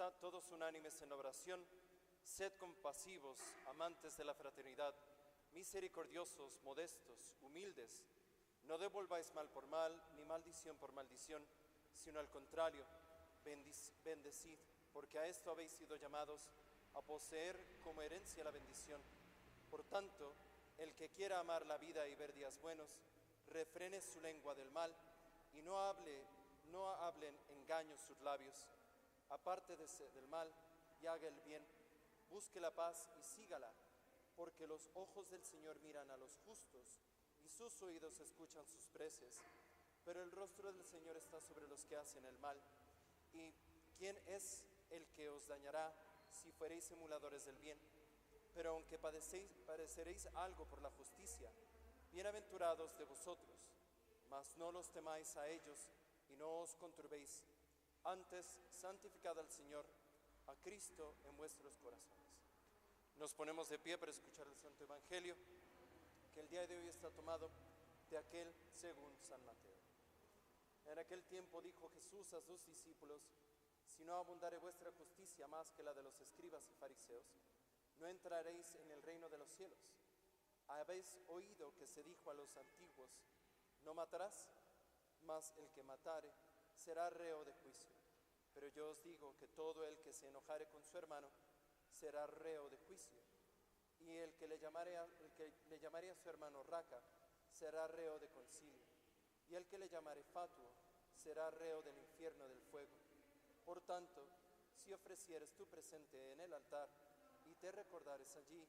Estad todos unánimes en oración, sed compasivos, amantes de la fraternidad, misericordiosos, modestos, humildes. No devolváis mal por mal, ni maldición por maldición, sino al contrario, bendecid, porque a esto habéis sido llamados, a poseer como herencia la bendición. Por tanto, el que quiera amar la vida y ver días buenos, refrene su lengua del mal, y no hablen engaños sus labios. Apártese del mal y haga el bien, busque la paz y sígala, porque los ojos del Señor miran a los justos y sus oídos escuchan sus preces, pero el rostro del Señor está sobre los que hacen el mal. ¿Y quién es el que os dañará si fuereis emuladores del bien? Pero aunque padeceréis algo por la justicia, bienaventurados de vosotros, mas no los temáis a ellos y no os conturbéis. Antes, santificad al Señor, a Cristo en vuestros corazones. Nos ponemos de pie para escuchar el Santo Evangelio, que el día de hoy está tomado de aquel según San Mateo. En aquel tiempo dijo Jesús a sus discípulos: si no abundare vuestra justicia más que la de los escribas y fariseos, no entraréis en el reino de los cielos. Habéis oído que se dijo a los antiguos: no matarás, mas el que matare será reo de juicio. Pero yo os digo que todo el que se enojare con su hermano será reo de juicio. Y el que le llamare a su hermano raca será reo de concilio. Y el que le llamare fatuo será reo del infierno del fuego. Por tanto, si ofrecieres tu presente en el altar y te recordares allí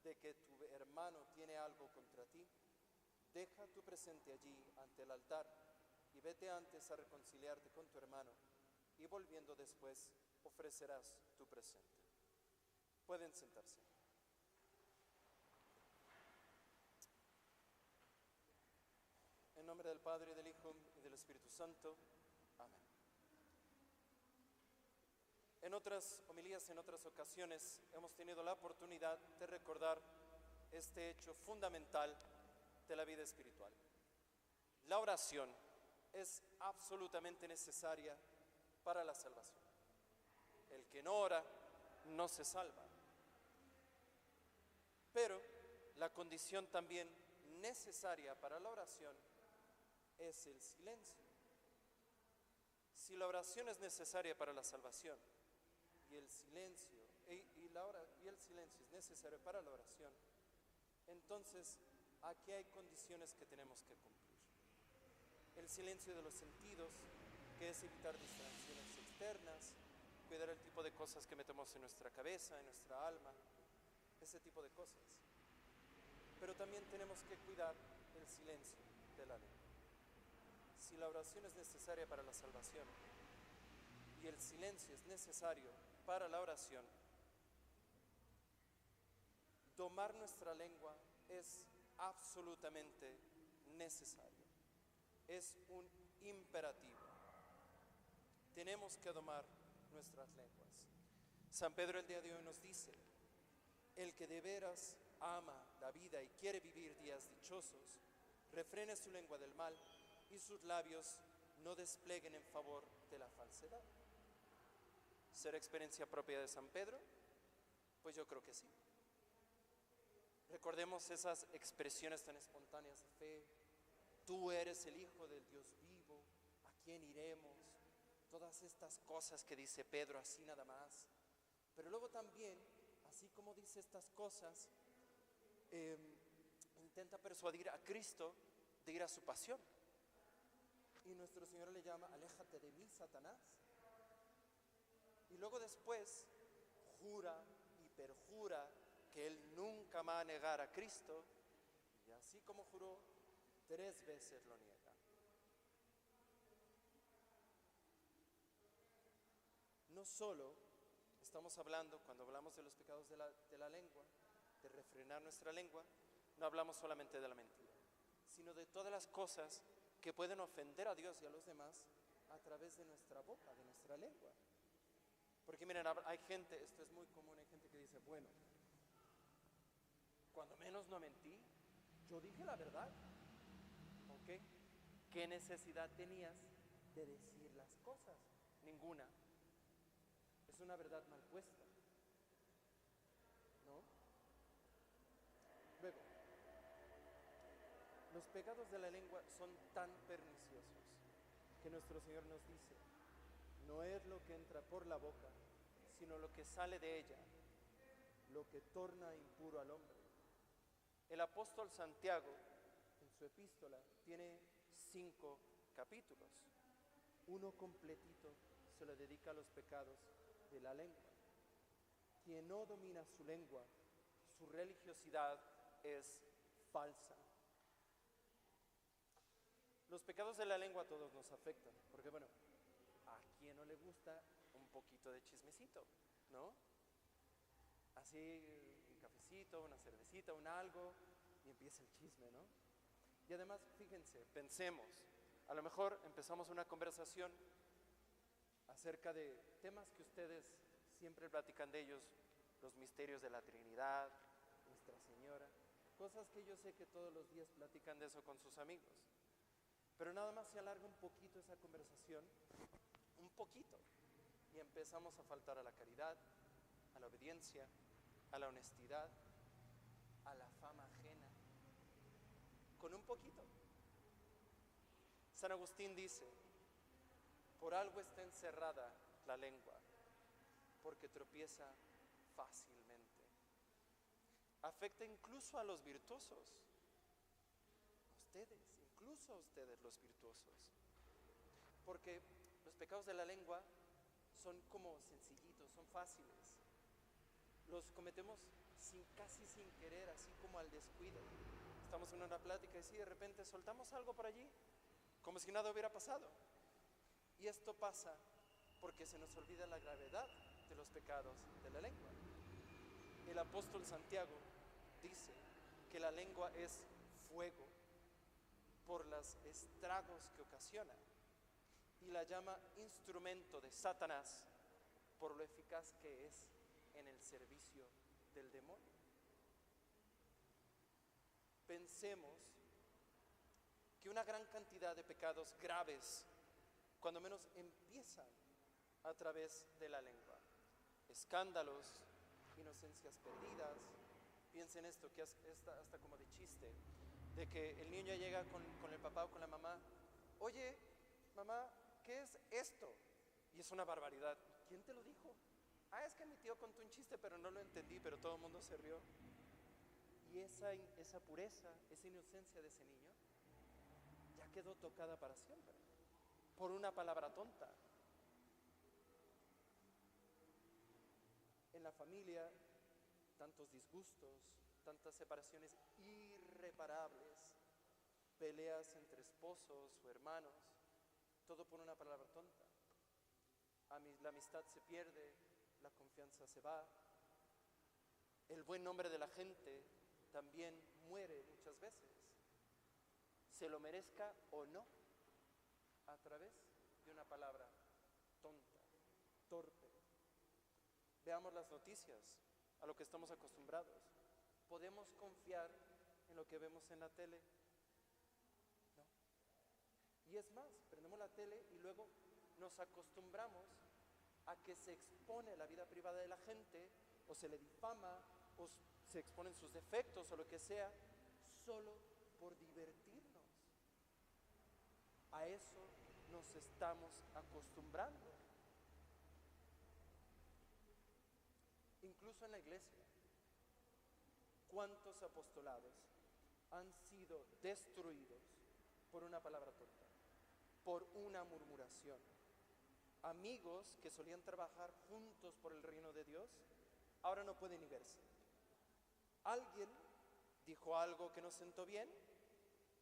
de que tu hermano tiene algo contra ti, deja tu presente allí ante el altar y vete antes a reconciliarte con tu hermano, y volviendo después ofrecerás tu presente. Pueden sentarse. En nombre del Padre, del Hijo y del Espíritu Santo. Amén. En otras homilías, en otras ocasiones, hemos tenido la oportunidad de recordar este hecho fundamental de la vida espiritual. La oración es absolutamente necesaria para la salvación. El que no ora no se salva. Pero la condición también necesaria para la oración es el silencio. Si la oración es necesaria para la salvación y el silencio es necesario para la oración, entonces aquí hay condiciones que tenemos que cumplir. El silencio de los sentidos, que es evitar distracciones externas, cuidar el tipo de cosas que metemos en nuestra cabeza, en nuestra alma, ese tipo de cosas. Pero también tenemos que cuidar el silencio de la lengua. Si la oración es necesaria para la salvación y el silencio es necesario para la oración, domar nuestra lengua es absolutamente necesario. Es un imperativo. Tenemos que domar nuestras lenguas. San Pedro el día de hoy nos dice: el que de veras ama la vida y quiere vivir días dichosos, refrene su lengua del mal y sus labios no desplieguen en favor de la falsedad. ¿Será experiencia propia de San Pedro? Pues yo creo que sí. Recordemos esas expresiones tan espontáneas de fe: tú eres el Hijo del Dios vivo, ¿a quién iremos? Todas estas cosas que dice Pedro así nada más. Pero luego también, así como dice estas cosas, intenta persuadir a Cristo de ir a su pasión. Y nuestro Señor le llama: aléjate de mí, Satanás. Y luego después jura y perjura que él nunca va a negar a Cristo, y así como juró, 3 veces lo niega. No solo estamos hablando, cuando hablamos de los pecados de la lengua, de refrenar nuestra lengua, no hablamos solamente de la mentira, sino de todas las cosas que pueden ofender a Dios y a los demás a través de nuestra boca, de nuestra lengua. Porque miren, hay gente, esto es muy común, hay gente que dice: bueno, cuando menos no mentí, yo dije la verdad. ¿Ok? ¿Qué necesidad tenías de decir las cosas? Ninguna. Es una una verdad mal puesta, ¿no? Luego, los pecados de la lengua son tan perniciosos que nuestro Señor nos dice, no es lo que entra por la boca, sino lo que sale de ella, lo que torna impuro al hombre. El apóstol Santiago, en su epístola, tiene 5 capítulos. Uno completito se lo dedica a los pecados de la lengua. Quien no domina su lengua, su religiosidad es falsa. Los pecados de la lengua a todos nos afectan, porque bueno, ¿a quién no le gusta un poquito de chismecito, no? Así, un cafecito, una cervecita, un algo, y empieza el chisme, ¿no? Y además, fíjense, pensemos, a lo mejor empezamos una conversación acerca de temas que ustedes siempre platican de ellos, los misterios de la Trinidad, Nuestra Señora, cosas que yo sé que todos los días platican de eso con sus amigos. Pero nada más se alarga un poquito esa conversación, un poquito, y empezamos a faltar a la caridad, a la obediencia, a la honestidad, a la fama ajena, con un poquito. San Agustín dice, por algo está encerrada la lengua, porque tropieza fácilmente. Afecta incluso a los virtuosos, a ustedes, incluso a ustedes los virtuosos, porque los pecados de la lengua son como sencillitos, son fáciles. Los cometemos casi sin querer, así como al descuido. Estamos en una plática y sí, de repente soltamos algo por allí, como si nada hubiera pasado. Y esto pasa porque se nos olvida la gravedad de los pecados de la lengua. El apóstol Santiago dice que la lengua es fuego por los estragos que ocasiona y la llama instrumento de Satanás por lo eficaz que es en el servicio del demonio. Pensemos que una gran cantidad de pecados graves, cuando menos, empiezan a través de la lengua. Escándalos, inocencias perdidas. Piensen esto, que es hasta como de chiste, de que el niño llega con el papá o con la mamá, oye, mamá, ¿qué es esto? Y es una barbaridad. ¿Quién te lo dijo? Es que mi tío contó un chiste, pero no lo entendí, pero todo el mundo se rió. Y esa pureza, esa inocencia de ese niño, ya quedó tocada para siempre, por una palabra tonta. En la familia, tantos disgustos, tantas separaciones irreparables, peleas entre esposos o hermanos, todo por una palabra tonta. La amistad se pierde, la confianza se va, el buen nombre de la gente también muere muchas veces, se lo merezca o no, a través de una palabra tonta, torpe. Veamos las noticias, a lo que estamos acostumbrados. ¿Podemos confiar en lo que vemos en la tele? No. Y es más, prendemos la tele y luego nos acostumbramos a que se expone la vida privada de la gente, o se le difama, o se exponen sus defectos o lo que sea, solo por divertirnos. A eso nos estamos acostumbrando. Incluso en la iglesia, ¿cuántos apostolados han sido destruidos por una palabra tonta, por una murmuración? Amigos que solían trabajar juntos por el reino de Dios, ahora no pueden ni verse. Alguien dijo algo que no sentó bien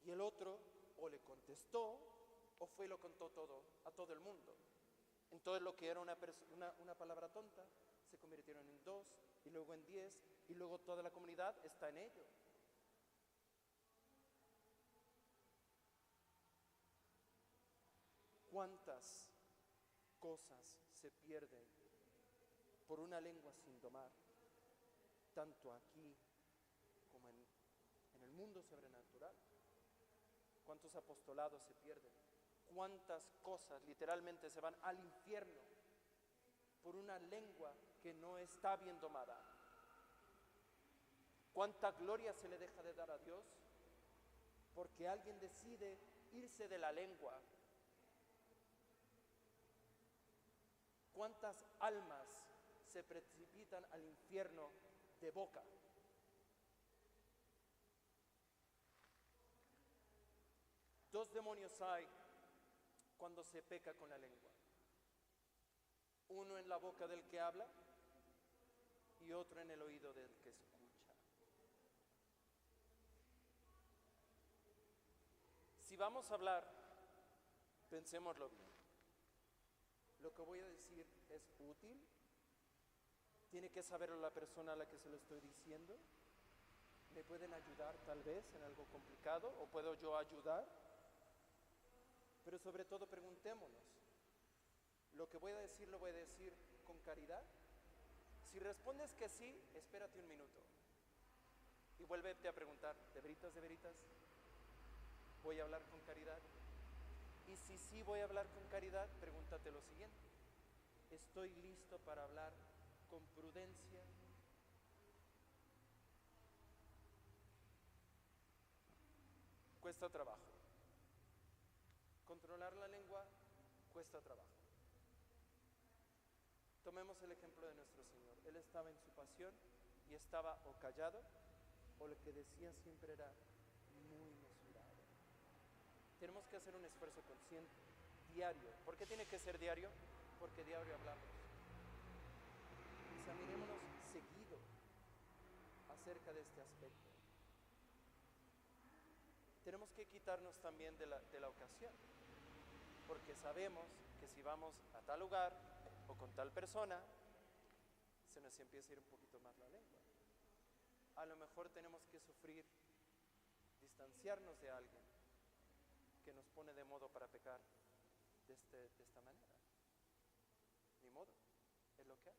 y el otro o le contestó o fue y lo contó todo a todo el mundo. Entonces lo que era una palabra tonta se convirtieron en 2 y luego en 10 y luego toda la comunidad está en ello. ¿Cuántas cosas se pierden por una lengua sin domar, tanto aquí como en el mundo sobrenatural? ¿Cuántos apostolados se pierden? ¿Cuántas cosas literalmente se van al infierno por una lengua que no está bien domada. ¿Cuánta gloria se le deja de dar a Dios? Porque alguien decide irse de la lengua. ¿Cuántas almas se precipitan al infierno de boca? Dos demonios hay cuando se peca con la lengua. Uno en la boca del que habla y otro en el oído del que escucha. Si vamos a hablar, pensémoslo bien. ¿Lo que voy a decir es útil? ¿Tiene que saberlo la persona a la que se lo estoy diciendo? ¿Me pueden ayudar tal vez en algo complicado? ¿O puedo yo ayudar? Pero sobre todo preguntémonos, ¿lo que voy a decir lo voy a decir con caridad? Si respondes que sí, espérate un minuto y vuélvete a preguntar, ¿de veritas, de veritas? ¿Voy a hablar con caridad? Y si sí voy a hablar con caridad, pregúntate lo siguiente, ¿estoy listo para hablar con prudencia? Cuesta trabajo. Controlar la lengua cuesta trabajo. Tomemos el ejemplo de nuestro Señor. Él estaba en su pasión y estaba o callado o lo que decía siempre era muy mesurado. Tenemos que hacer un esfuerzo consciente, diario. ¿Por qué tiene que ser diario? Porque diario hablamos. Examinémonos seguido acerca de este aspecto. Tenemos que quitarnos también de la ocasión, porque sabemos que si vamos a tal lugar o con tal persona, se nos empieza a ir un poquito más la lengua. A lo mejor tenemos que sufrir, distanciarnos de alguien que nos pone de modo para pecar de esta manera. Ni modo, es lo que hay.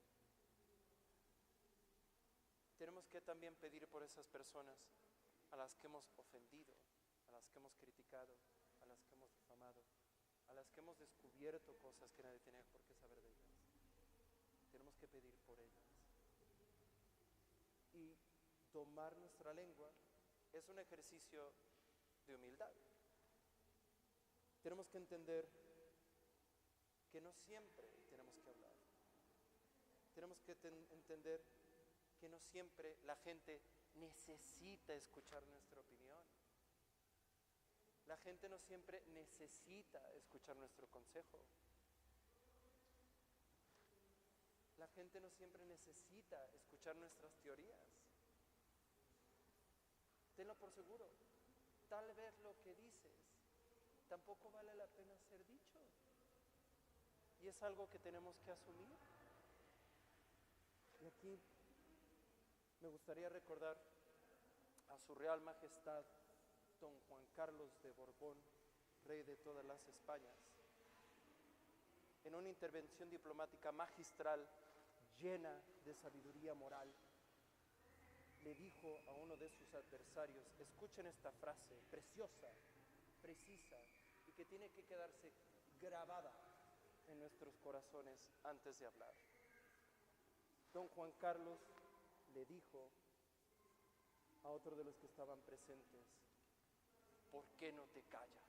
Tenemos que también pedir por esas personas a las que hemos ofendido, a las que hemos criticado, a las que hemos difamado, a las que hemos descubierto cosas que nadie tenía por qué saber de ellas. Tenemos que pedir por ellas. Y domar nuestra lengua es un ejercicio de humildad. Tenemos que entender que no siempre tenemos que hablar. Tenemos que entender que no siempre la gente necesita escuchar nuestra opinión. La gente no siempre necesita escuchar nuestro consejo. La gente no siempre necesita escuchar nuestras teorías. Tenlo por seguro, tal vez lo que dices tampoco vale la pena ser dicho. Y es algo que tenemos que asumir. Y aquí me gustaría recordar a su Real Majestad Don Juan Carlos de Borbón, rey de todas las Españas, en una intervención diplomática magistral llena de sabiduría moral, le dijo a uno de sus adversarios, escuchen esta frase preciosa, precisa, y que tiene que quedarse grabada en nuestros corazones antes de hablar. Don Juan Carlos le dijo a otro de los que estaban presentes, ¿por qué no te callas?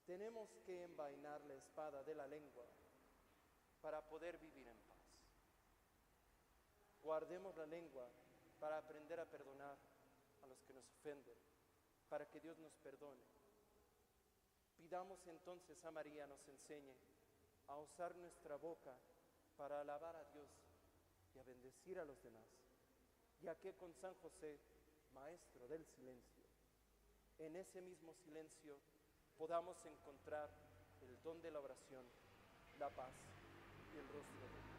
Tenemos que envainar la espada de la lengua para poder vivir en paz. Guardemos la lengua para aprender a perdonar a los que nos ofenden, para que Dios nos perdone. Pidamos entonces a María nos enseñe a usar nuestra boca para alabar a Dios y a bendecir a los demás, ya que con San José, maestro del silencio, en ese mismo silencio podamos encontrar el don de la oración, la paz y el rostro de Dios.